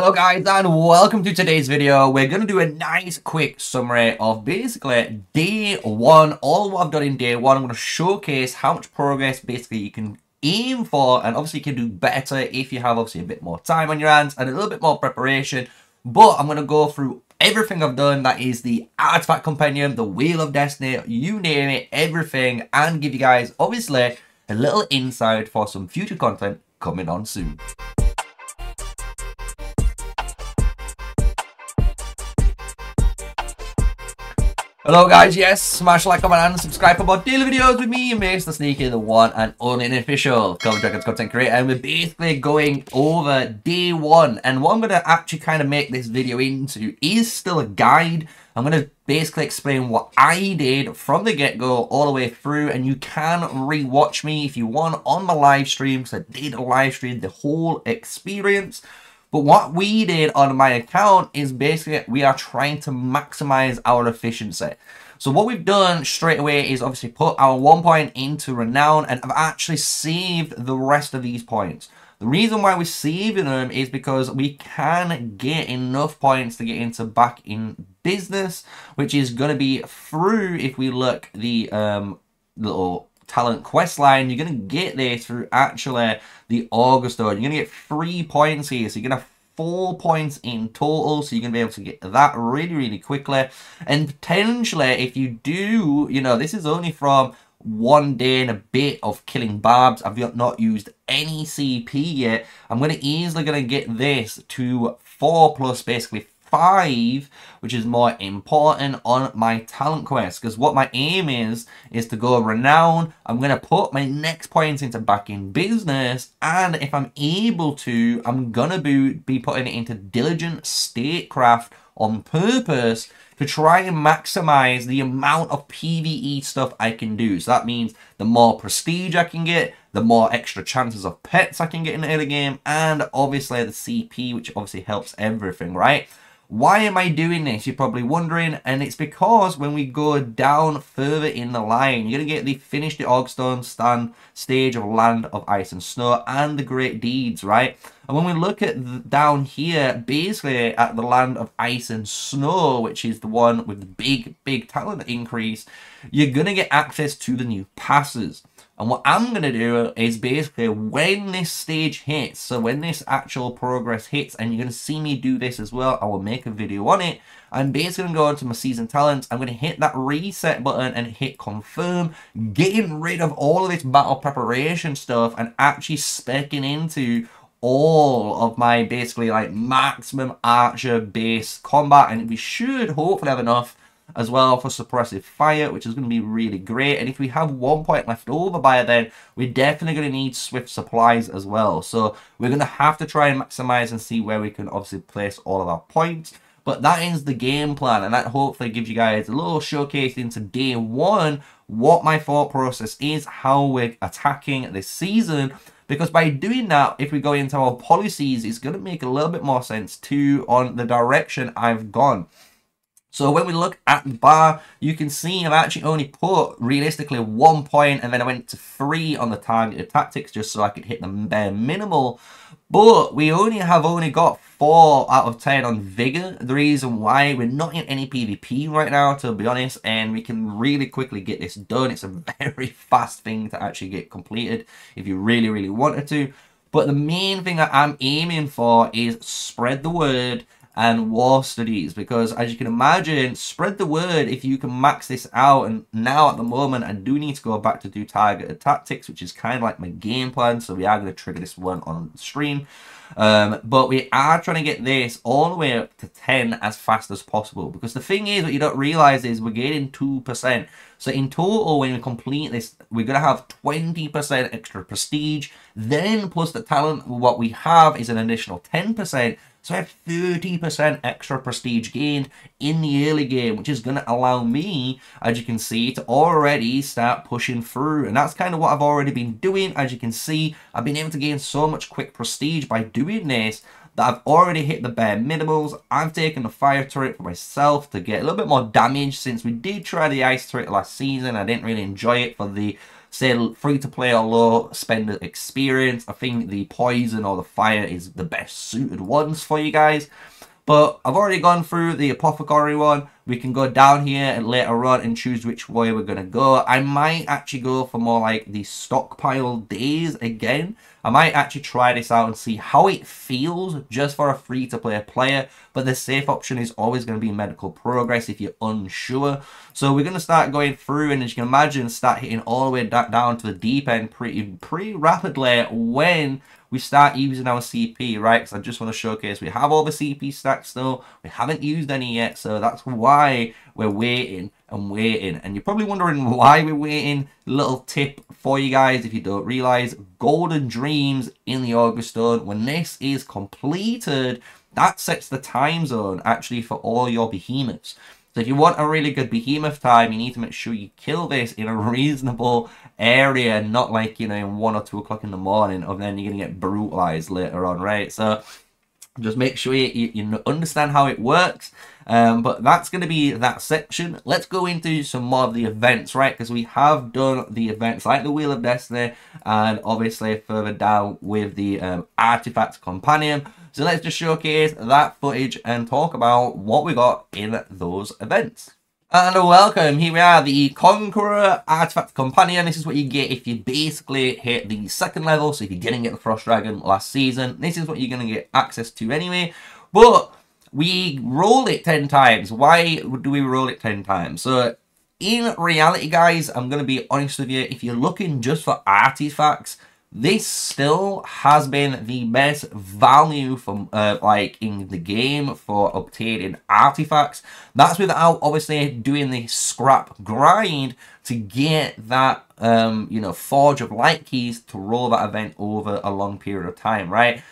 Hello guys and welcome to today's video. We're going to do a nice quick summary of basically day one, all what I've done in day one. I'm going to showcase how much progress basically you can aim for, and obviously you can do better if you have obviously a bit more time on your hands and a little bit more preparation. But I'm going to go through everything I've done, that is the Artifact Compendium, the Wheel of Destiny, you name it, everything, and give you guys obviously a little insight for some future content coming on soon. Hello guys, yes, smash like, comment and subscribe for more daily videos with me, MrSneakyy, the one and only official Call of Dragons content creator, and we're basically going over day one. And what I'm going to actually kind of make this video into is still a guide. I'm going to basically explain what I did from the get-go all the way through, and you can re-watch me if you want on my live stream, because I did live stream the whole experience. But what we did on my account is basically we are trying to maximize our efficiency. So what we've done straight away is obviously put our 1 point into Renown, and I've actually saved the rest of these points. The reason why we're saving them is because we can get enough points to get into back in business, which is going to be through, if we look the little talent quest line, you're going to get this through actually the Augusto. You're going to get 3 points here, so you're going to have 4 points in total, so you're going to be able to get that really quickly. And potentially, if you do, you know, this is only from 1 day and a bit of killing barbs. I've not used any CP yet. I'm going to easily get this to 4 plus basically 5, which is more important on my talent quest, because what my aim is to go Renown. I'm going to put my next points into back in business, and if I'm able to, I'm going to be putting it into diligent statecraft on purpose to try and maximize the amount of PvE stuff I can do. So that means the more prestige I can get, the more extra chances of pets I can get in the early game, and obviously the CP, which obviously helps everything, right? Why am I doing this? You're probably wondering, and it's because when we go down further in the line, you're going to get the Finish the Ogstone stand stage of Land of Ice and Snow and the Great Deeds, right? And when we look at down here, basically at the Land of Ice and Snow, which is the one with the big talent increase, you're going to get access to the new passes. And what I'm going to do is basically when this stage hits, so when this actual progress hits, and you're going to see me do this as well, I will make a video on it. I'm basically going to go into my season talents. I'm going to hit that reset button and hit confirm, getting rid of all of this battle preparation stuff and actually speccing into all of my basically like maximum archer base combat. And we should hopefully have enough as well for suppressive fire, which is going to be really great. And if we have 1 point left over by then, we're definitely going to need swift supplies as well. So we're going to have to try and maximize and see where we can obviously place all of our points. But that is the game plan, and that hopefully gives you guys a little showcase into day one, what my thought process is, how we're attacking this season. Because by doing that, if we go into our policies, it's going to make a little bit more sense too on the direction I've gone. So when we look at the bar, you can see I've actually only put realistically 1 point, and then I went to 3 on the targeted tactics just so I could hit the bare minimal. But we only got 4 out of 10 on Vigor. The reason why, we're not in any PvP right now, to be honest, and we can really quickly get this done. It's a very fast thing to actually get completed if you really wanted to. But the main thing that I'm aiming for is spread the word and war studies, because as you can imagine, spread the word if you can max this out. And now at the moment I do need to go back to do targeted tactics, which is kind of like my game plan, so we are going to trigger this one on the stream. But we are trying to get this all the way up to 10 as fast as possible, because the thing is, what you don't realize is we're getting 2%. So in total, when we complete this, we're going to have 20% extra prestige, then plus the talent, what we have is an additional 10%. So I have 30% extra prestige gained in the early game, which is going to allow me, as you can see, to already start pushing through. And that's kind of what I've already been doing. As you can see, I've been able to gain so much quick prestige by doing this that I've already hit the bare minimals. I've taken the fire turret for myself to get a little bit more damage, since we did try the ice turret last season. I didn't really enjoy it for the say free to play or low spender experience, I think the poison or the fire is the best suited ones for you guys. But I've already gone through the apothecary one. We can go down here and later on and choose which way we're going to go. I might actually go for more like the stockpile days again. I might actually try this out and see how it feels just for a free-to-play player. But the safe option is always going to be medical progress if you're unsure. So we're going to start going through, and as you can imagine, start hitting all the way down to the deep end pretty rapidly when we start using our CP, right? Because I just want to showcase we have all the CP stacks still. We haven't used any yet, so that's why we're waiting and waiting. And you're probably wondering why we're waiting. Little tip for you guys if you don't realize, Golden Dreams in the August Stone, when this is completed, that sets the time zone actually for all your behemoths. So if you want a really good behemoth time, you need to make sure you kill this in a reasonable area, not like, you know, in 1 or 2 o'clock in the morning, and then you're going to get brutalized later on, right? So just make sure you understand how it works. But that's going to be that section. Let's go into some more of the events, right? Because we have done the events like the Wheel of Destiny, and obviously further down with the Artifacts Compandium. So let's just showcase that footage and talk about what we got in those events. And welcome, here we are, the Conqueror Artifact Compandium. This is what you get if you basically hit the 2nd level. So if you didn't get the Frost Dragon last season, this is what you're going to get access to anyway. But we roll it 10 times. Why do we roll it 10 times? So in reality, guys, I'm going to be honest with you, if you're looking just for artifacts, this still has been the best value from like in the game for obtaining artifacts. That's without obviously doing the scrap grind to get that you know, Forge of Light keys to roll that event over a long period of time, right?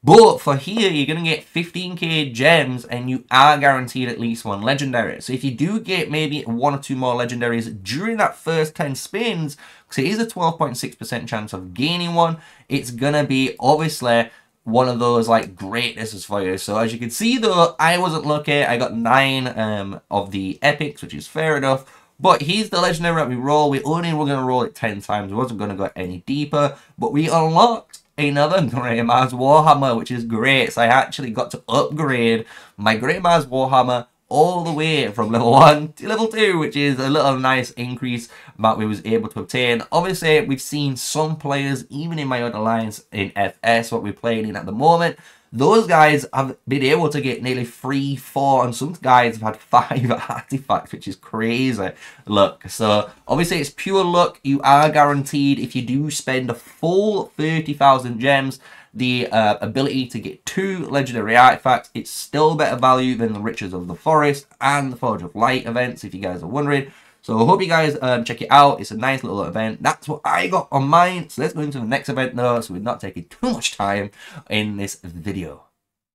But for here, you're going to get 15k gems, and you are guaranteed at least 1 legendary. So if you do get maybe 1 or 2 more legendaries during that first 10 spins, because it is a 12.6% chance of gaining one, it's going to be obviously one of those like greatnesses for you. So as you can see though, I wasn't lucky. I got 9 of the epics, which is fair enough. But here's the legendary that we roll. We only were going to roll it 10 times. We wasn't going to go any deeper. But we unlocked another Grey Mars Warhammer, which is great. So I actually got to upgrade my Grey Mars Warhammer all the way from level 1 to level 2, which is a little nice increase that we was able to obtain. Obviously, we've seen some players, even in my other alliance in FS, what we're playing in at the moment, those guys have been able to get nearly 3, 4, and some guys have had 5 artifacts, which is crazy. Look, so obviously it's pure luck. You are guaranteed, if you do spend a full 30,000 gems, the ability to get 2 legendary artifacts. It's still better value than the Riches of the Forest and the Forge of Light events, if you guys are wondering. So I hope you guys check it out. It's a nice little event. That's what I got on mine. So let's go into the next event though, so we're not taking too much time in this video.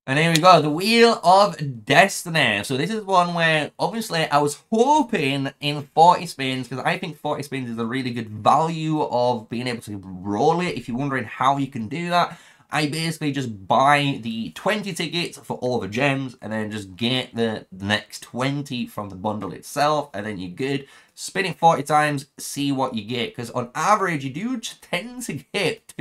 And here we go, the Wheel of Destiny. So this is one where, obviously, I was hoping in 40 spins, because I think 40 spins is a really good value of being able to roll it. If you're wondering how you can do that, I basically just buy the 20 tickets for all the gems, and then just get the next 20 from the bundle itself, and then you're good. Spin it 40 times, see what you get, because on average, you do tend to get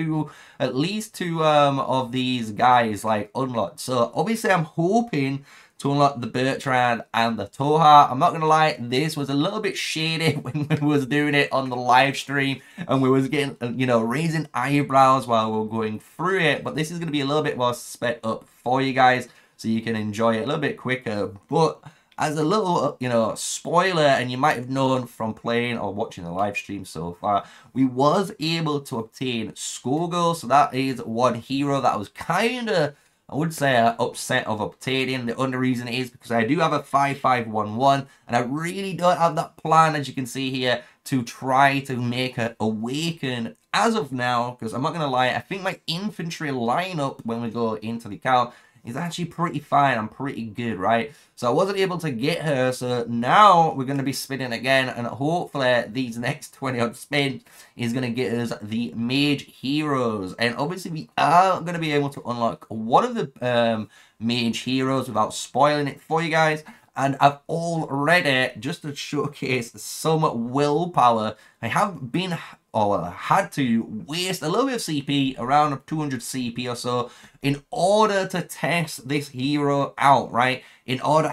at least two of these guys, like, unlocked. So, obviously, I'm hoping to unlock the Bertrand and the Tohar. I'm not going to lie, this was a little bit shady when we was doing it on the live stream, and we was getting, you know, raising eyebrows while we were going through it. But this is going to be a little bit more sped up for you guys, so you can enjoy it a little bit quicker. But as a little, you know, spoiler, and you might have known from playing or watching the live stream so far, we was able to obtain Skullgirl. So that is one hero that was kind of, I would say, upset of obtaining. The only reason is because I do have a 5511, and I really don't have that plan, as you can see here, to try to make her awaken as of now. Because I'm not going to lie, I think my infantry lineup when we go into the account is actually pretty fine. I'm pretty good, right? So I wasn't able to get her, so now we're going to be spinning again, and hopefully these next 20 odd spins is going to get us the mage heroes. And obviously we are going to be able to unlock one of the mage heroes without spoiling it for you guys. And I've already, just to showcase some willpower, I have been or well, I had to waste a little bit of CP, around 200 CP or so, in order to test this hero out, right? In order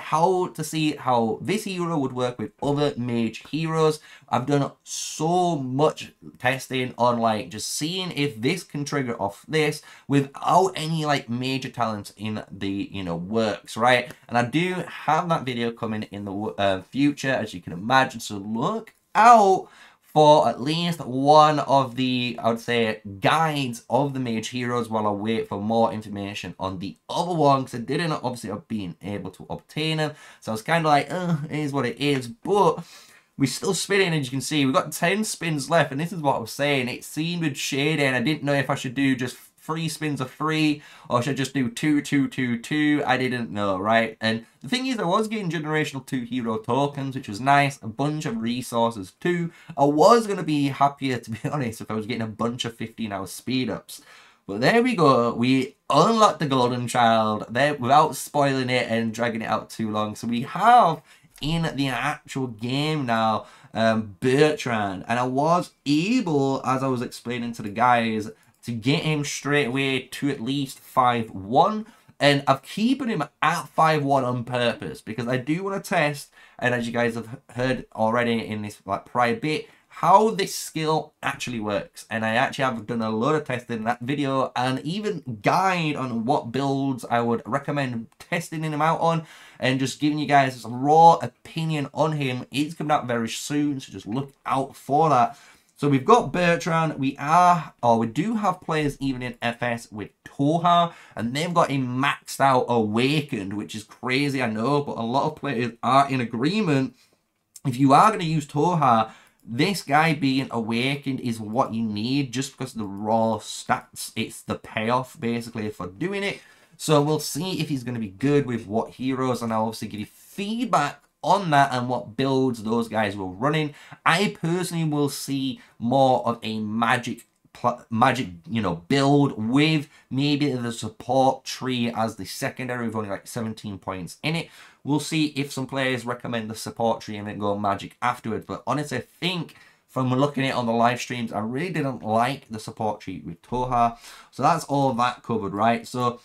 to see how this hero would work with other mage heroes. I've done so much testing on like just seeing if this can trigger off this without any like major talents in the, you know, works, right? And I do have that video coming in the future, as you can imagine, so look out for at least one of the, I would say, guides of the mage heroes while I wait for more information on the other one, because I didn't obviously have been able to obtain them. So I was kind of like, it is what it is, but we're still spinning, as you can see. We've got 10 spins left, and this is what I was saying. It seemed with shading, I didn't know if I should do just 3 spins of 3, or should I just do 2, 2, 2, 2? I didn't know, right? And the thing is, I was getting generational 2 hero tokens, which was nice, a bunch of resources too. I was going to be happier, to be honest, if I was getting a bunch of 15-hour speed ups. But there we go, we unlocked the golden child there without spoiling it and dragging it out too long. So we have in the actual game now Bertrand, and I was able, as I was explaining to the guys, to get him straight away to at least 5-1, and I've keeping him at 5-1 on purpose because I do want to test, and as you guys have heard already in this like prior bit, how this skill actually works. And I actually have done a lot of testing in that video, and even guide on what builds I would recommend testing him out on, and just giving you guys a raw opinion on him. It's coming out very soon, so just look out for that. So we've got Bertrand, we do have players even in FS with Tohar, and they've got him maxed out Awakened, which is crazy, I know, but a lot of players are in agreement. If you are going to use Tohar, this guy being Awakened is what you need, just because of the raw stats. It's the payoff, basically, for doing it. So we'll see if he's going to be good with what heroes, and I'll obviously give you feedback on that and what builds those guys will run in. I personally will see more of a magic, you know, build with maybe the support tree as the secondary with only like 17 points in it. We'll see if some players recommend the support tree and then go magic afterwards. But honestly, I think from looking at it on the live streams, I really didn't like the support tree with Tohar. So that's all that covered, right? So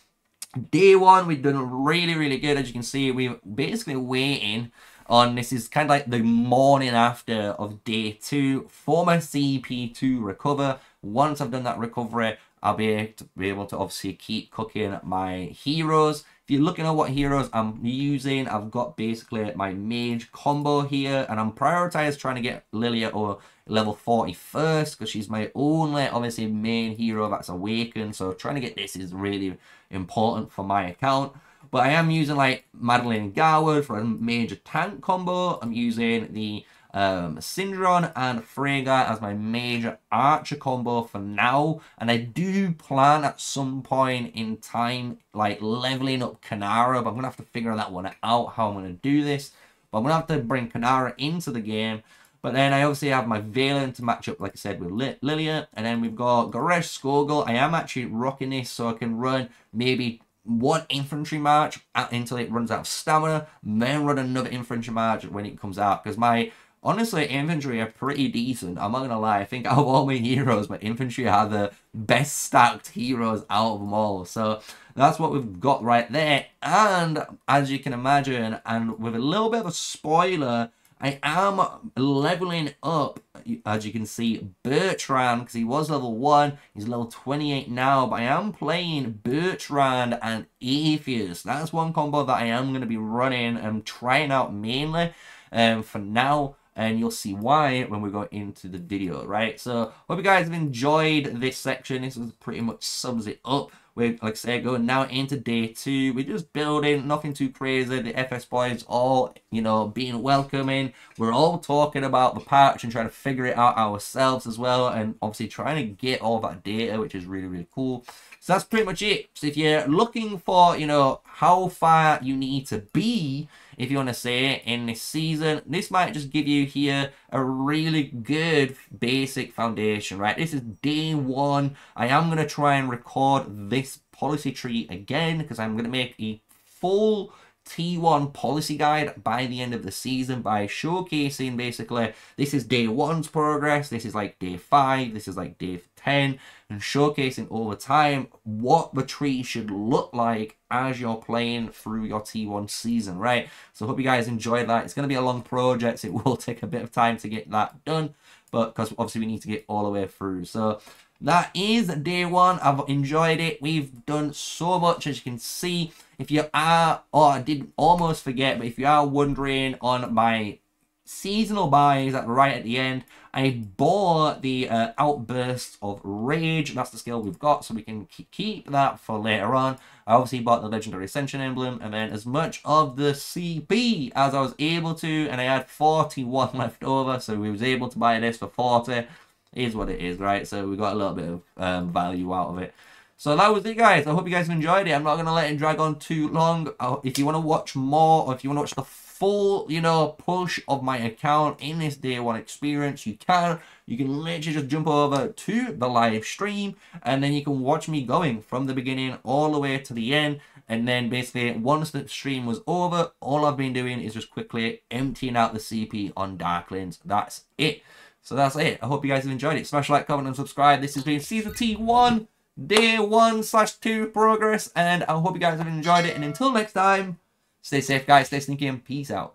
day 1, we've done really good. As you can see, we're basically waiting on, this is kind of like the morning after of day 2 for my CP to recover. Once I've done that recovery, I'll be able to obviously keep cooking my heroes. If you're looking at what heroes I'm using, I've got basically my mage combo here, and I'm prioritized trying to get Lilia or level 40 first, because she's my only obviously main hero that's awakened. So trying to get this is really important for my account. But I am using like Madeline Garwood for a major tank combo. I'm using the Syndron and Freyga as my major archer combo for now, and I do plan at some point in time like leveling up Kanara, but I'm gonna have to figure that one out, how I'm gonna do this. But I'm gonna have to bring Kanara into the game. But then I obviously have my Valen to match up, like I said, with Lilia, and then we've got Goresh Skogul. I am actually rocking this so I can run maybe one infantry march until it runs out of stamina, then run another infantry march when it comes out, because my honestly infantry are pretty decent. I'm not gonna lie, I think out of all my heroes, my infantry are the best stacked heroes out of them all. So that's what we've got right there. And as you can imagine, and with a little bit of a spoiler, I am leveling up, as you can see, Bertrand, because he was level 1. He's level 28 now, but I am playing Bertrand and Atheist. That's one combo that I am going to be running and trying out mainly for now. And you'll see why when we go into the video, right? So, hope you guys have enjoyed this section. This pretty much sums it up. We're, like I said, going now into day 2. We're just building, nothing too crazy. The FS boys all, you know, being welcoming. We're all talking about the patch and trying to figure it out ourselves as well. And obviously trying to get all that data, which is really cool. So that's pretty much it. So if you're looking for, you know, how far you need to be, if you want to say, in this season, this might just give you here a really good basic foundation, right? This is day 1. I am going to try and record this policy tree again, because I'm going to make a full T1 policy guide by the end of the season by showcasing basically this is day 1's progress, this is like day 5, this is like day 10, and showcasing over time what the tree should look like as you're playing through your T1 season, right? So hope you guys enjoyed that. It's going to be a long project, so it will take a bit of time to get that done, but because obviously we need to get all the way through. So that is day 1. I've enjoyed it. We've done so much, as you can see. If you are, oh, I did almost forget, but if you are wondering on my seasonal buys right at the end, I bought the Outburst of Rage. That's the skill we've got, so we can keep that for later on. I obviously bought the Legendary Ascension Emblem, and then as much of the CP as I was able to, and I had 41 left over, so we was able to buy this for 40. Is what it is, right? So we got a little bit of value out of it. So that was it, guys. I hope you guys enjoyed it. I'm not going to let it drag on too long. If you want to watch more, or if you want to watch the full, you know, push of my account in this day 1 experience, you can. You can literally just jump over to the live stream, and then you can watch me going from the beginning all the way to the end. And then basically, once the stream was over, all I've been doing is just quickly emptying out the CP on Darklings. That's it. So that's it. I hope you guys have enjoyed it. Smash like, comment, and subscribe. This has been Season T1, Day 1/2 progress. And I hope you guys have enjoyed it. And until next time, stay safe, guys. Stay sneaky, and peace out.